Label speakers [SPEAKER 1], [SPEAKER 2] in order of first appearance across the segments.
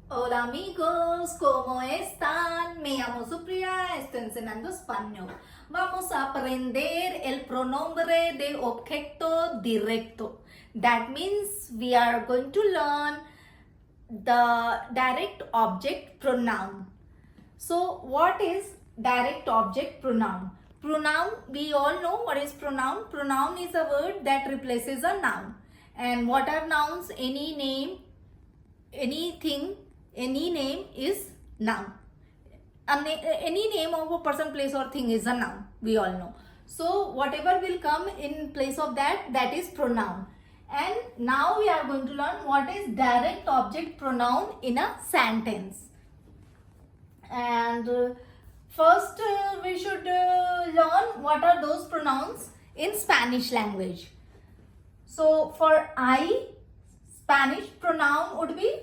[SPEAKER 1] Hola amigos, ¿cómo están? Me llamo Supriya, estoy enseñando español. Vamos a aprender el pronombre de objeto directo. That means we are going to learn the direct object pronoun. So what is direct object pronoun? Pronoun, we all know what is pronoun. Pronoun is a word that replaces a noun. And what are nouns? Any name, anything, any name is noun. Any name of a person, place or thing is a noun, we all know. So whatever will come in place of that, that is pronoun. And now we are going to learn what is direct object pronoun in a sentence. And first we should learn what are those pronouns in Spanish language. So for I, Spanish pronoun would be,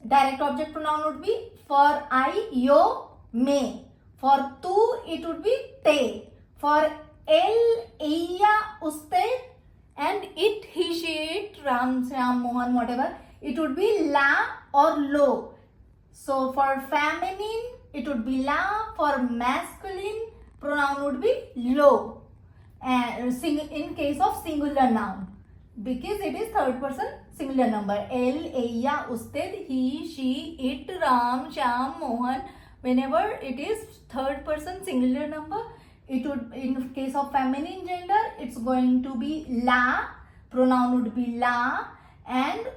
[SPEAKER 1] direct object pronoun would be for I, yo, me. For tú, it would be te. For él, ella, usted, and it, he, she, it, Ram, Shyam, Mohan, whatever, it would be la or lo. So for feminine, it would be la. For masculine, pronoun would be lo. And in case of singular noun, because it is third person singular number. Él, ella, usted, he, she, it, Ram, Shyam, Mohan. Whenever it is third person singular number, it would, in case of feminine gender, it's going to be la. Pronoun would be la. And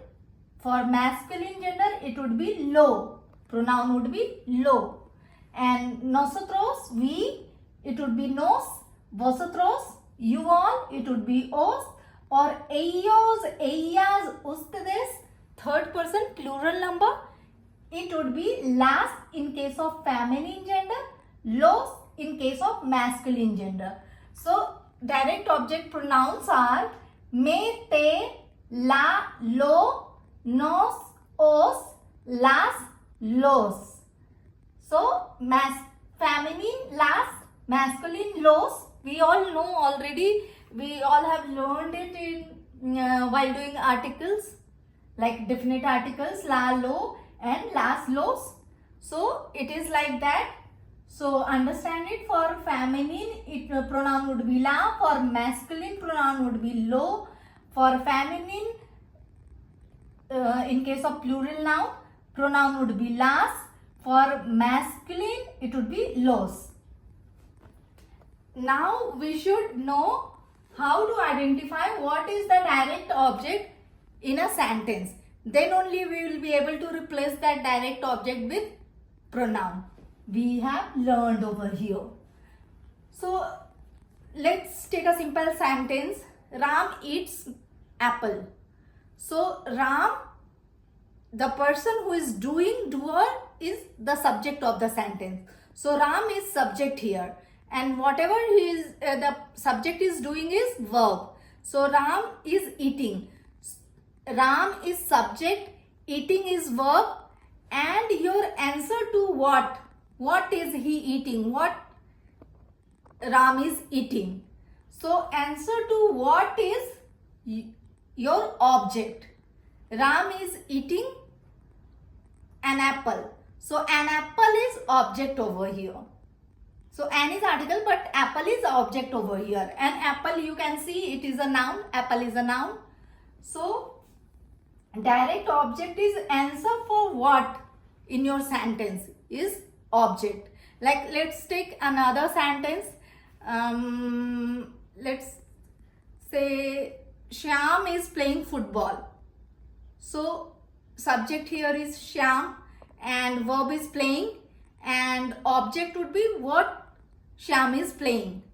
[SPEAKER 1] for masculine gender, it would be lo. Pronoun would be lo. And nosotros, we, it would be nos. Vosotros, you all, it would be os. Or ellos, ellas, ustedes, third person plural number, it would be las in case of feminine gender, los in case of masculine gender. So direct object pronouns are me, te, la, lo, nos, os, las, los. So feminine las, masculine los, we all know already. We all have learned it in while doing articles, like definite articles, la, lo and las, los. So it is like that. So understand it. For feminine, pronoun would be la. For masculine, pronoun would be lo. For feminine, in case of plural noun, pronoun would be las. For masculine, it would be los. Now we should know how to identify what is the direct object in a sentence. Then only we will be able to replace that direct object with pronoun. We have learned over here. So let's take a simple sentence. Ram eats apple. So Ram, the person who is doing, doer, is the subject of the sentence. So Ram is subject here. And whatever the subject is doing is verb. So Ram is eating. Ram is subject, eating is verb, and your answer to what? What is he eating? What Ram is eating? So answer to what is your object. Ram is eating an apple. So an apple is object over here. So an is article, but apple is object over here. And apple, you can see it is a noun. Apple is a noun. So direct object is answer for what in your sentence is object. Like let's take another sentence. Let's say Shyam is playing football. So subject here is Shyam and verb is playing, and object would be what Shyam is playing.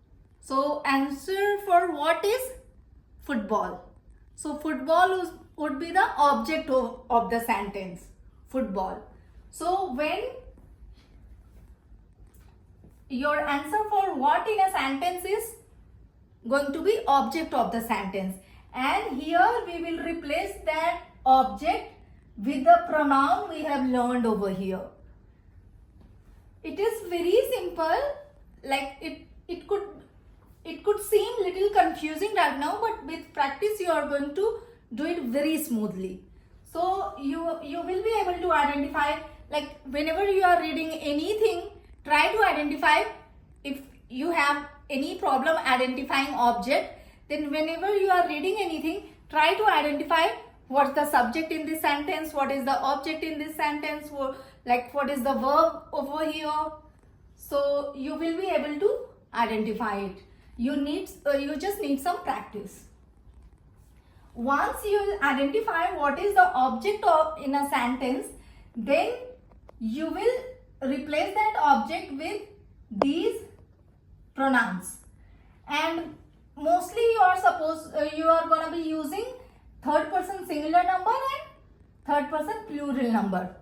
[SPEAKER 1] So answer for what is football. So football would be the object of the sentence, football. So when your answer for what in a sentence is going to be object of the sentence, and here we will replace that object with the pronoun we have learned over here. It is very simple. Like it could seem little confusing right now, but with practice you are going to do it very smoothly. So you will be able to identify, like whenever you are reading anything, try to identify. If you have any problem identifying object, then whenever you are reading anything, try to identify what's the subject in this sentence, what is the object in this sentence, like what is the verb over here. So you will be able to identify it. You just need some practice. Once you identify what is the object of in a sentence, then you will replace that object with these pronouns. And mostly you are going to be using third person singular number and third person plural number.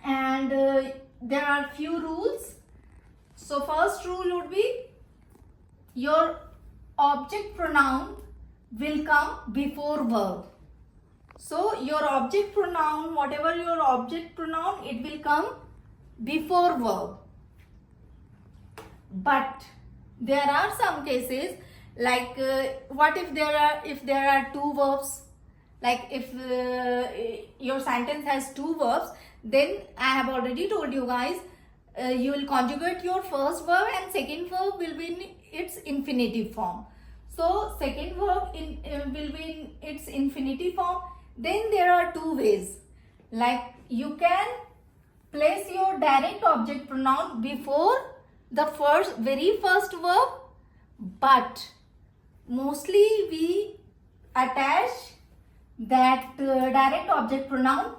[SPEAKER 1] And there are few rules. So first rule would be your object pronoun will come before verb. So your object pronoun, whatever your object pronoun, it will come before verb. But there are some cases, like what if there are two verbs, like if your sentence has two verbs, then I have already told you guys, you will conjugate your first verb and second verb will be in its infinitive form. So second verb will be in its infinitive form. Then there are two ways, like you can place your direct object pronoun before the very first verb, but mostly we attach that direct object pronoun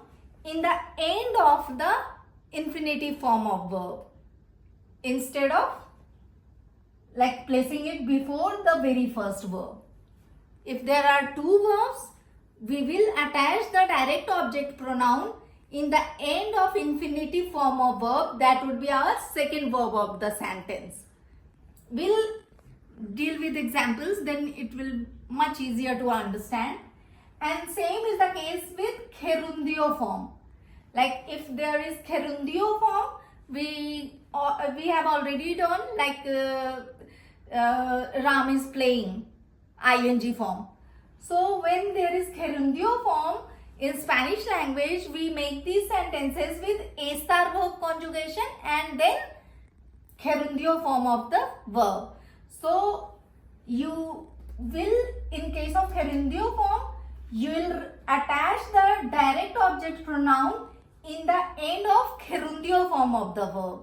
[SPEAKER 1] in the end of the infinitive form of verb, instead of like placing it before the very first verb. If there are two verbs, we will attach the direct object pronoun in the end of infinitive form of verb. That would be our second verb of the sentence. We'll deal with examples, then it will much easier to understand. And same is the case with gerundio form. Like if there is gerundio form, we have already done, like Ram is playing, ing form. So when there is gerundio form in Spanish language, we make these sentences with a star verb conjugation and then gerundio form of the verb. So you will, in case of gerundio form, you will attach the direct object pronoun in the end of gerundio form of the verb.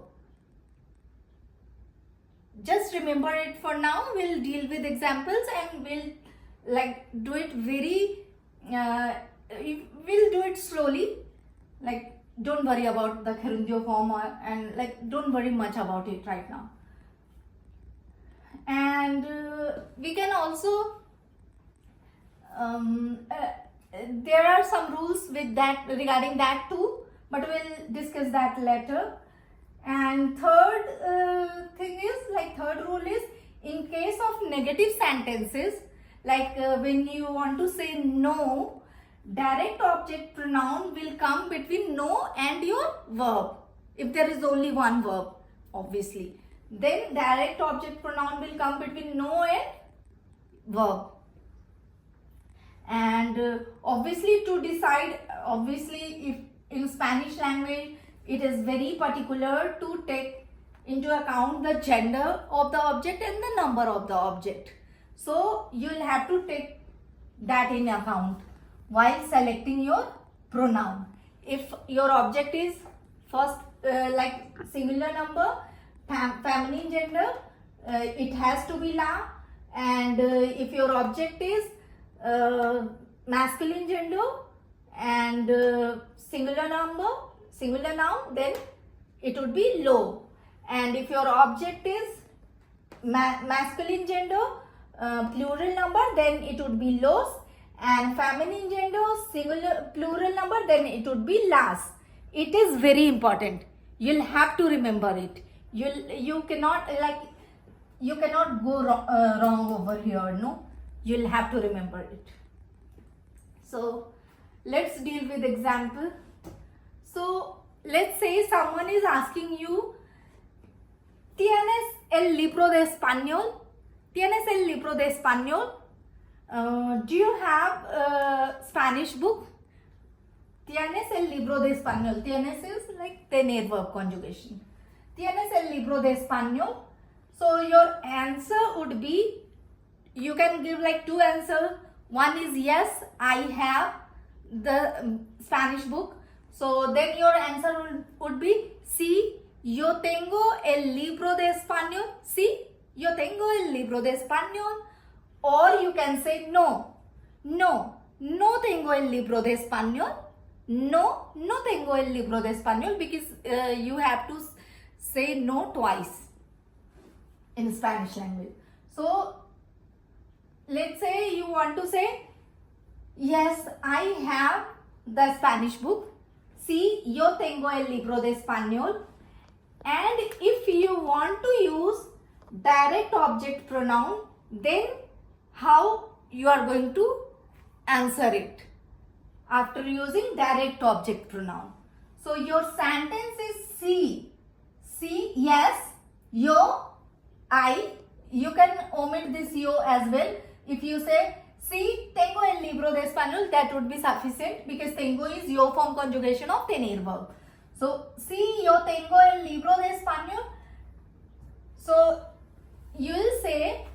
[SPEAKER 1] Just remember it for now. We'll deal with examples and we'll like do it we'll do it slowly. Like don't worry about the gerundio form and like don't worry much about it right now. And we can also there are some rules with that regarding that too, but we'll discuss that later. And third third rule is, in case of negative sentences, like when you want to say no, direct object pronoun will come between no and your verb. If there is only one verb, obviously, then direct object pronoun will come between no and verb. And obviously, to decide, if in Spanish language it is very particular to take into account the gender of the object and the number of the object. So you will have to take that in account while selecting your pronoun. If your object is first like singular number, feminine gender, it has to be la. And if your object is masculine gender and singular noun, then it would be lo. And if your object is masculine gender, plural number, then it would be los. And feminine gender, singular plural number, then it would be las. It is very important. You'll have to remember it. You cannot go wrong over here. No, you'll have to remember it. So let's deal with example. So let's say someone is asking you, ¿Tienes el libro de español? ¿Tienes el libro de español? Do you have a Spanish book? ¿Tienes el libro de español? Tienes is like tener verb conjugation. ¿Tienes el libro de español? So your answer would be, you can give like two answers. One is yes, I have the Spanish book. So then your answer would be sí, yo tengo el libro de español. Sí, yo tengo el libro de español. Or you can say no, no tengo el libro de español. No tengo el libro de español, because you have to say no twice in Spanish language. So let's say you want to say yes, I have the Spanish book. Sí, yo tengo el libro de español. And if you want to use direct object pronoun, then how you are going to answer it after using direct object pronoun? So your sentence is sí, yes, yo, I. You can omit this yo as well. If you say sí, tengo el libro de español, that would be sufficient, because tengo is yo form conjugation of tener verb. So sí, yo tengo el libro de español. So you will say,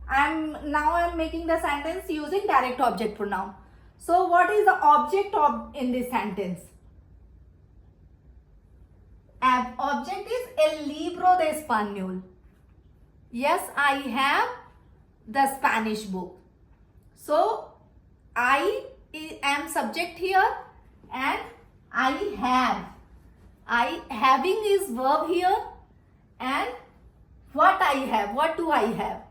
[SPEAKER 1] I'm making the sentence using direct object pronoun. So what is the object in this sentence? Object is el libro de español. Yes, I have the Spanish book. So I am subject here, and I have. Having is verb here, and what do I have?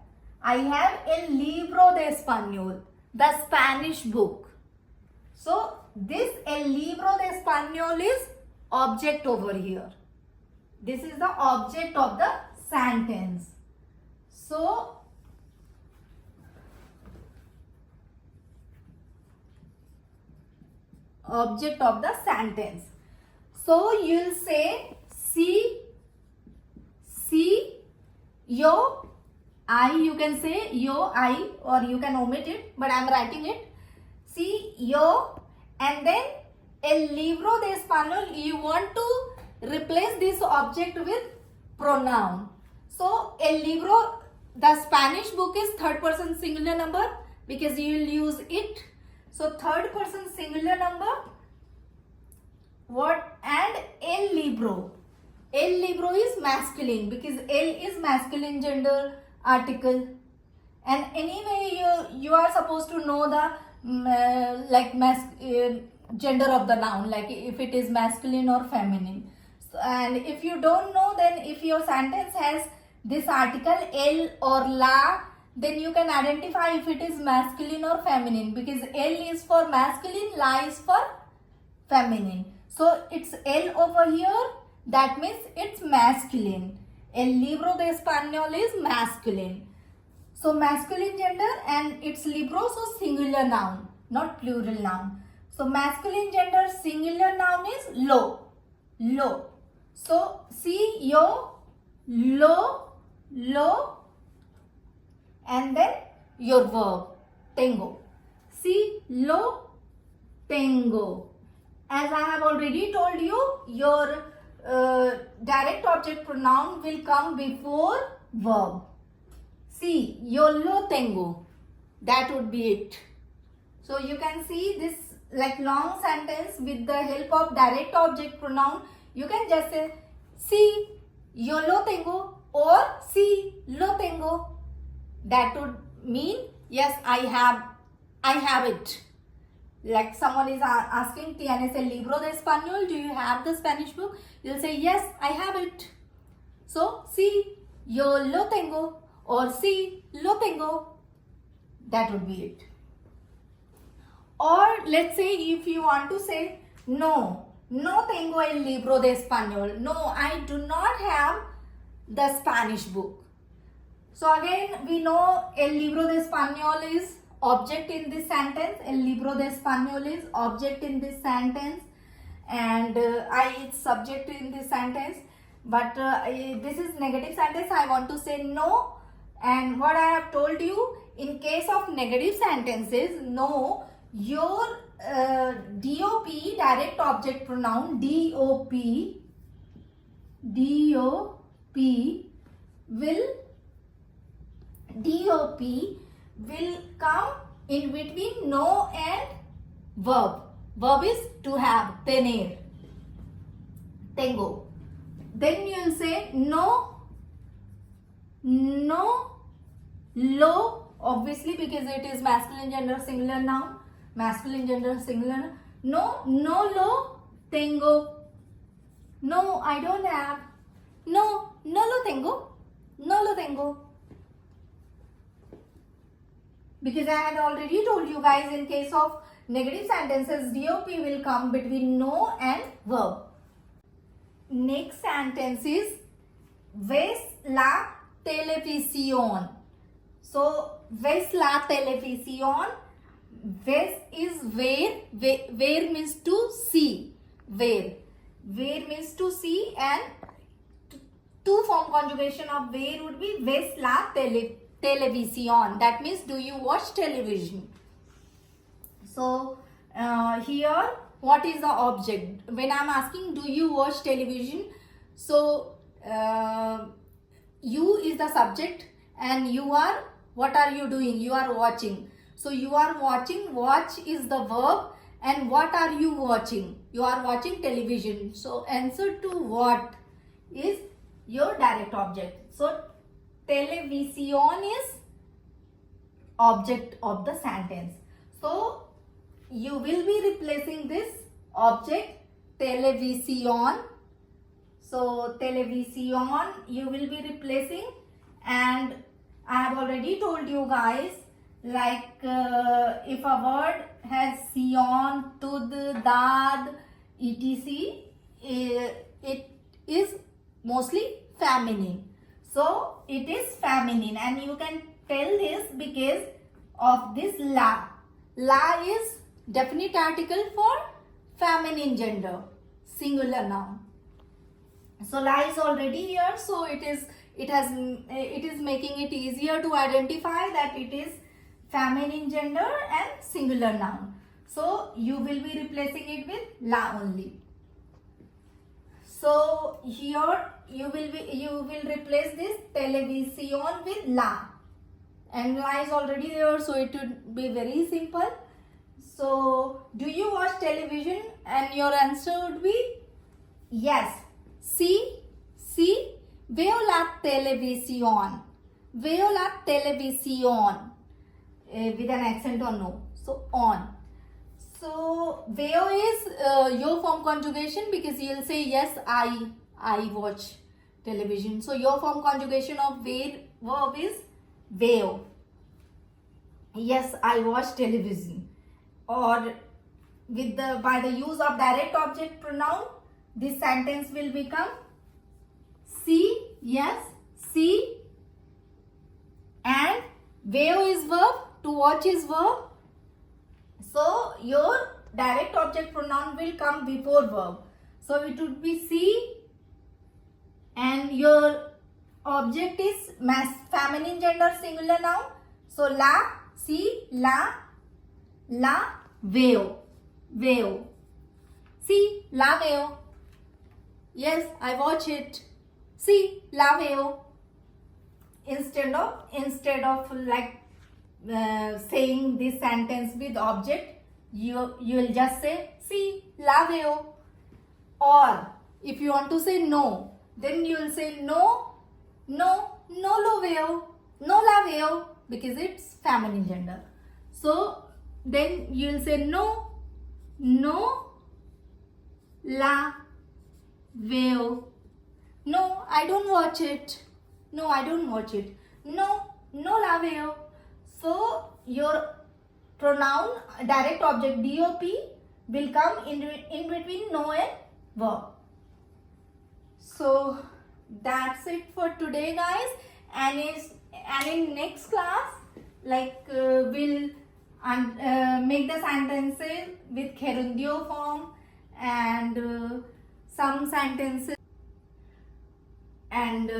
[SPEAKER 1] I have el libro de español, the Spanish book. So this el libro de español is object over here. This is the object of the sentence. So object of the sentence. So you'll say sí, yo, I. You can say yo, I, or you can omit it, but I am writing it. Sí, yo, and then el libro de español, you want to replace this object with pronoun. So el libro, the Spanish book is third person singular number, because you will use it. So third person singular number. What? And el libro. El libro is masculine, because el is masculine gender article. And anyway, you are supposed to know the gender of the noun, like if it is masculine or feminine. So, and if you don't know, then if your sentence has this article el or la, then you can identify if it is masculine or feminine, because el is for masculine, la is for feminine. So it's el over here, that means it's masculine. El libro de español is masculine. So masculine gender, and it's libro, so singular noun, not plural noun. So masculine gender singular noun is lo. So see, yo, lo, and then your verb, tengo. See, lo, tengo. As I have already told you, your direct object pronoun will come before verb. See, yo lo tengo. That would be it. So you can see this like long sentence with the help of direct object pronoun. You can just say, sí, yo lo tengo, or sí, lo tengo. That would mean, yes, I have it. Like someone is asking, ¿tienes el libro de español? Do you have the Spanish book? You'll say, yes, I have it. So, sí, yo lo tengo, or sí, lo tengo. That would be it. Or let's say if you want to say, no tengo el libro de español. No, I do not have the Spanish book. So again, we know el libro de español is object in this sentence. El libro de español is object in this sentence, and I is subject in this sentence. But this is negative sentence. I want to say no, and what I have told you, in case of negative sentences, no, your DOP, direct object pronoun, DOP will come in between no and verb. Verb is to have, tener, tengo. Then you will say no, lo, obviously because it is masculine gender singular noun. Masculine gender singular. No lo tengo. No, I don't have. No lo tengo. No lo tengo. Because I had already told you guys, in case of negative sentences, DOP will come between no and verb. Next sentence is ves la televisión. So ves la televisión. Ves is where means to see. Where means to see, and two form conjugation of where would be ves la televisión. That means do you watch television? So here what is the object? When I am asking do you watch television, so you is the subject and you are, what are you doing? You are watching. So you are watching, watch is the verb, and what are you watching? You are watching television. So answer to what is your direct object. So televisión is object of the sentence. So you will be replacing this object televisión. So televisión you will be replacing, and I have already told you guys, like if a word has sion, tud, dad, etc, it is mostly feminine. So it is feminine, and you can tell this because of this la. La is definite article for feminine gender, singular noun. So la is already here, so it is making it easier to identify that it is feminine gender and singular noun. So you will be replacing it with la only. So here you will replace this televisión with la, and la is already there, so it would be very simple. So do you watch television? And your answer would be yes. Sí, veo la televisión. Veo la televisión. With an accent on no. So on. So veo is your form conjugation, because you will say yes, I watch television. So your form conjugation of verb is veo. Yes, I watch television. Or by the use of direct object pronoun, this sentence will become sí, yes, sí, and veo is verb, to watch is verb. So your direct object pronoun will come before verb. So it would be sí, and your object is feminine gender singular noun. So la, sí, la, veo. Sí, la veo. Yes, I watch it. Sí, la veo. Instead of like saying this sentence with object, you will just say sí, la veo. Or if you want to say no, then you will say no lo veo, no la veo, because it's feminine gender. So then you will say no la veo. No, I don't watch it. No, I don't watch it. No la veo. So your pronoun, direct object DOP, will come in between no and verb. So that's it for today, guys. And in next class, like we'll make the sentences with gerundio form and some sentences and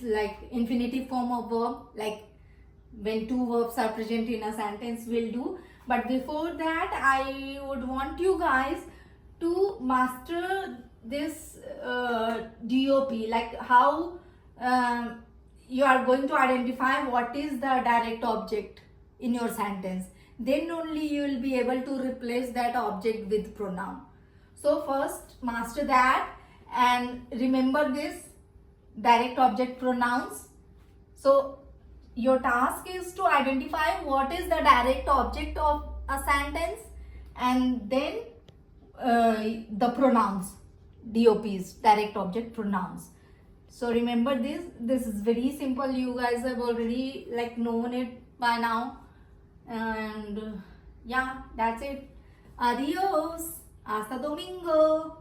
[SPEAKER 1] like infinitive form of verb, like when two verbs are present in a sentence will do. But before that, I would want you guys to master this DOP, like how you are going to identify what is the direct object in your sentence. Then only you will be able to replace that object with pronoun. So first master that and remember this direct object pronouns. So your task is to identify what is the direct object of a sentence and then the pronouns, DOPs, direct object pronouns. So remember this is very simple. You guys have already like known it by now. And yeah, that's it. Adios. Hasta domingo.